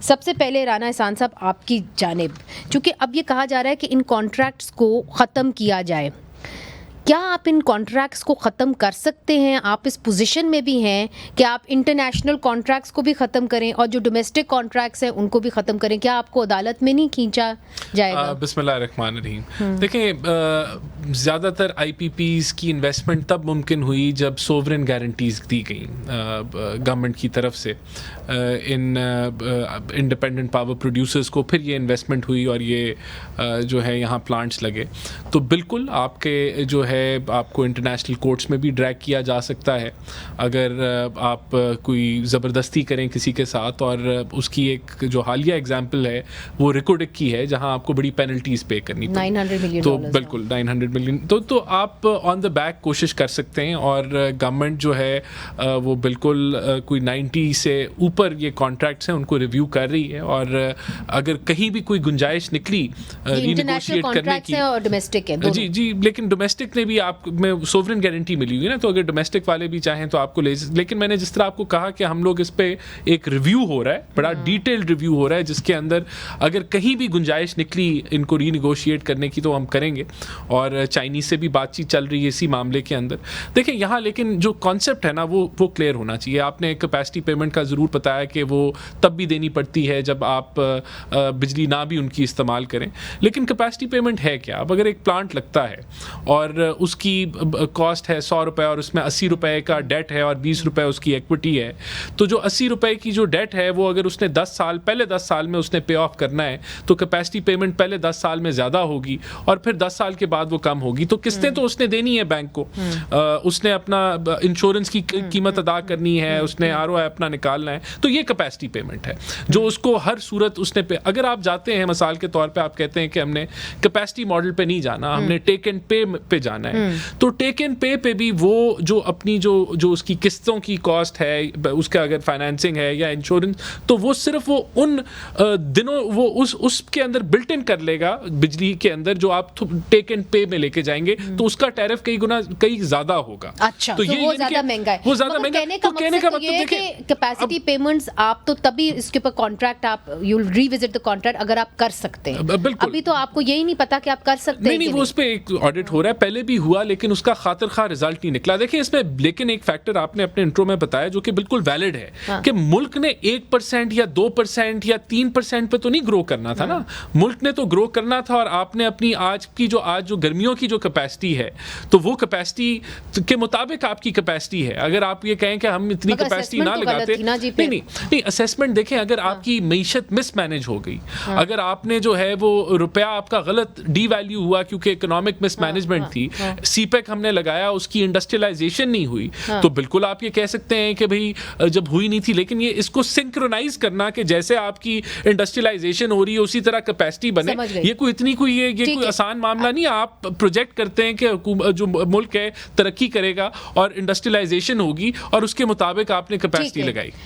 सबसे पहले राना एहसान साहब आपकी जानिब, चूँकि अब ये कहा जा रहा है कि इन कॉन्ट्रैक्ट्स को ख़त्म किया जाए, क्या आप इन कॉन्ट्रैक्ट्स को ख़त्म कर सकते हैं? आप इस पोजीशन में भी हैं कि आप इंटरनेशनल कॉन्ट्रैक्ट्स को भी ख़त्म करें और जो डोमेस्टिक कॉन्ट्रैक्ट्स हैं उनको भी ख़त्म करें? क्या आपको अदालत में नहीं खींचा जाएगा? बिस्मिल्लाहिर्रहमानिर्रहीम। देखिए, ज़्यादातर IPPs की इन्वेस्टमेंट तब मुमकिन हुई जब सोवरेन गारंटीज़ दी गई गवर्नमेंट की तरफ से इन इंडिपेंडेंट पावर प्रोड्यूसर्स को। फिर ये इन्वेस्टमेंट हुई और ये जो है यहाँ प्लांट्स लगे। तो बिल्कुल आपके जो है आपको इंटरनेशनल कोर्ट्स में भी ड्रैग किया जा सकता है अगर आप कोई ज़बरदस्ती करें किसी के साथ। और उसकी एक जो हालिया एग्जांपल है वो रिकोडिक की है, जहां आपको बड़ी पेनल्टीज़ पे करनी पड़ी, 900 मिलियन तो बिल्कुल 900 मिलियन। तो आप ऑन द बैक कोशिश कर सकते हैं। और गवर्नमेंट जो है वो बिल्कुल कोई 90 से ऊपर ये कॉन्ट्रैक्ट्स हैं उनको रिव्यू कर रही है। और अगर कहीं भी कोई गुंजाइश निकली रीनेगोशिएट करने की, और डोमेस्टिक है जी, लेकिन डोमेस्टिक ने भी आप में सोवरेन गारंटी मिली हुई है ना, तो अगर डोमेस्टिक वाले भी चाहें तो आपको ले। लेकिन मैंने जिस तरह आपको कहा कि हम लोग इस पे एक रिव्यू हो रहा है, बड़ा डिटेल्ड रिव्यू हो रहा है, जिसके अंदर अगर कहीं भी गुंजाइश निकली इनको रीनेगोशिएट करने की तो हम करेंगे। और चाइनीज से भी बातचीत चल रही है इसी मामले के अंदर। देखिए यहाँ लेकिन जो कॉन्सेप्ट है ना वो क्लियर होना चाहिए। आपने कैपेसिटी पेमेंट का ज़रूर बताया कि वो तब भी देनी पड़ती है जब आप बिजली ना भी उनकी इस्तेमाल करें। लेकिन कैपेसिटी पेमेंट है क्या? अब अगर एक प्लांट लगता है और उसकी कॉस्ट है 100 रुपये और उसमें 80 रुपये का डेट है और 20 रुपये उसकी इक्विटी है, तो जो 80 रुपये की जो डेट है वो अगर उसने पहले 10 साल में उसने पे ऑफ करना है तो कैपेसिटी पेमेंट पहले 10 साल में ज़्यादा होगी और फिर 10 साल के बाद वो कम होगी। तो किस्तें तो उसने देनी है बैंक को, उसने अपना इंश्योरेंस की कीमत अदा करनी है, उसने ROI अपना निकालना है। तो ये कैपेसिटी पेमेंट है जो उसको हर सूरत उसने पे। अगर आप जाते हैं मिसाल के तौर पे आप कहते हैं कि हमने कैपेसिटी मॉडल पे नहीं जाना, हमने टेक एंड पे पे जाना है, तो टेक एंड पे पे भी वो जो अपनी जो उसकी किस्तों की कॉस्ट है, उसका अगर फाइनेंसिंग है या इंश्योरेंस, तो वो सिर्फ वो उन दिनों वो उसके अंदर बिल्ट इन कर लेगा बिजली के अंदर जो आप टेक एंड पे में लेके जाएंगे, तो उसका टैरिफ कई ज्यादा होगा। अच्छा, तो वो ज्यादा महंगा है। वो ज्यादा महंगा। तो कहने का मतलब ये है कि कैपेसिटी पेमेंट्स आप तो तभी इसके ऊपर कॉन्ट्रैक्ट आप you will revisit the contract अगर आप कर सकते हैं। अभी तो आपको यही नहीं पता कि आप कर सकते हैं। नहीं, वो उस पे एक ऑडिट हो रहा है, पहले भी हुआ लेकिन उसका खातिर खा रिजल्ट नहीं निकला। देखिए इसमें लेकिन एक फैक्टर आपने अपने इंट्रो में बताया जो कि बिल्कुल वैलिड है कि मुल्क ने 1% या 2% या 3% पे तो नहीं ग्रो करना था ना, मुल्क ने तो ग्रो करना था। और आपने अपनी आज जो गर्मियों की जो कैपेसिटी है, तो वो कैपेसिटी के मुताबिक आपकी कैपेसिटी है। अगर आप ये कहें कि हम इतनी कैपेसिटी ना लगाते, नहीं असेसमेंट देखें, अगर आपकी मईशत मिसमैनेज हो गई, अगर आपने जो है वो रुपया आपका गलत डीवैल्यू हुआ क्योंकि इकोनॉमिक मिसमैनेजमेंट थी, CPEC हमने लगाया उसकी इंडस्ट्रियलाइजेशन नहीं हुई, तो बिल्कुल आप ये कह सकते हैं कि भाई जब हुई नहीं थी। लेकिन ये इसको सिंक्रोनाइज करना कि जैसे आपकी इंडस्ट्रियलाइजेशन हो रही है उसी तरह कैपेसिटी बने, ये कोई आसान मामला नहीं। आप प्रोजेक्ट करते हैं कि जो मुल्क है तरक्की करेगा और इंडस्ट्रियलाइजेशन होगी और उसके मुताबिक आपने कैपेसिटी लगाई।